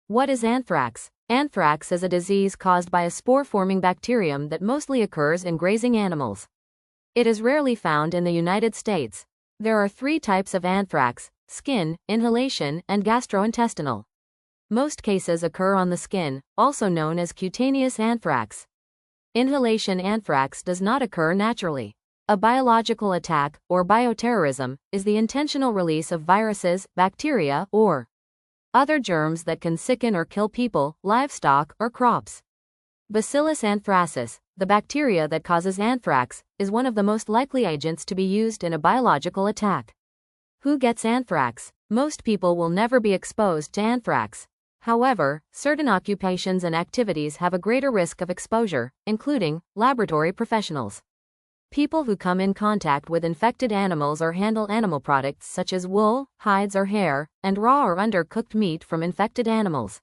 What is anthrax? Anthrax is a disease caused by a spore-forming bacterium that mostly occurs in grazing animals. It is rarely found in the United States. There are 3 types of anthrax: skin, inhalation, and gastrointestinal. Most cases occur on the skin, also known as cutaneous anthrax. Inhalation anthrax does not occur naturally. A biological attack, or bioterrorism, is the intentional release of viruses, bacteria, or other germs that can sicken or kill people, livestock, or crops. Bacillus anthracis, the bacteria that causes anthrax, is one of the most likely agents to be used in a biological attack. Who gets anthrax? Most people will never be exposed to anthrax. However, certain occupations and activities have a greater risk of exposure, including laboratory professionals. People who come in contact with infected animals or handle animal products such as wool, hides or hair, and raw or undercooked meat from infected animals.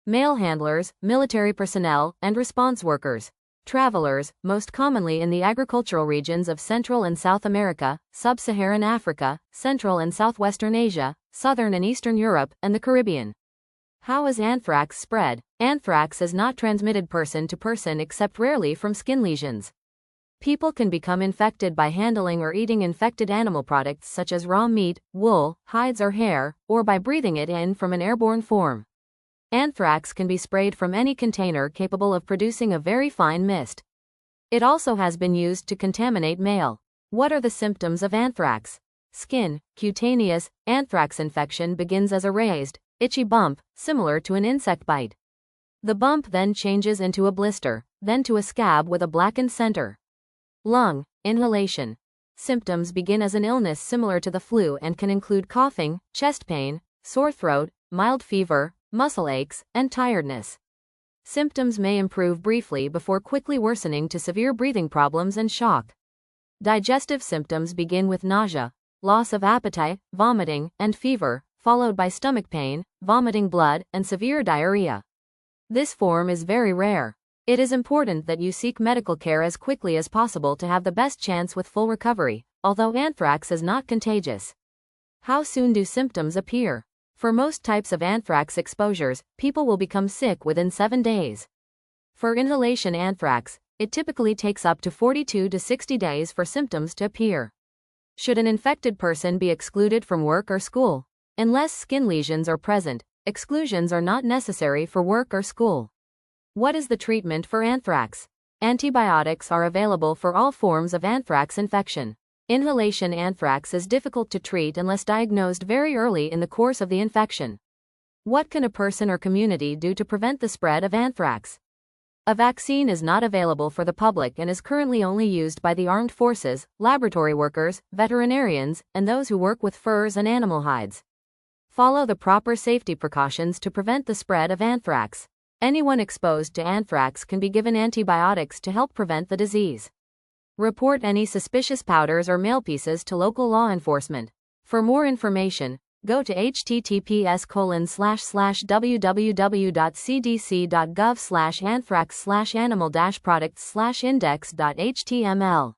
Mail handlers, military personnel, and response workers. Travelers, most commonly in the agricultural regions of Central and South America, Sub-Saharan Africa, Central and Southwestern Asia, Southern and Eastern Europe, and the Caribbean. How is anthrax spread? Anthrax is not transmitted person to person except rarely from skin lesions. People can become infected by handling or eating infected animal products such as raw meat, wool, hides or hair, or by breathing it in from an airborne form. Anthrax can be sprayed from any container capable of producing a very fine mist. It also has been used to contaminate mail. What are the symptoms of anthrax? Skin, cutaneous, anthrax infection begins as a raised, itchy bump, similar to an insect bite. The bump then changes into a blister, then to a scab with a blackened center. Lung, inhalation. Symptoms begin as an illness similar to the flu and can include coughing, chest pain, sore throat, mild fever, muscle aches, and tiredness. Symptoms may improve briefly before quickly worsening to severe breathing problems and shock. Digestive symptoms begin with nausea, loss of appetite, vomiting, and fever, followed by stomach pain, vomiting blood, and severe diarrhea. This form is very rare. It is important that you seek medical care as quickly as possible to have the best chance with full recovery, although anthrax is not contagious. How soon do symptoms appear? For most types of anthrax exposures, people will become sick within 7 days. For inhalation anthrax, it typically takes up to 42 to 60 days for symptoms to appear. Should an infected person be excluded from work or school? Unless skin lesions are present, exclusions are not necessary for work or school. What is the treatment for anthrax? Antibiotics are available for all forms of anthrax infection. Inhalation anthrax is difficult to treat unless diagnosed very early in the course of the infection. What can a person or community do to prevent the spread of anthrax? A vaccine is not available for the public and is currently only used by the armed forces, laboratory workers, veterinarians, and those who work with furs and animal hides. Follow the proper safety precautions to prevent the spread of anthrax. Anyone exposed to anthrax can be given antibiotics to help prevent the disease. Report any suspicious powders or mail pieces to local law enforcement. For more information, go to https://www.cdc.gov/anthrax/animal-products/index.html.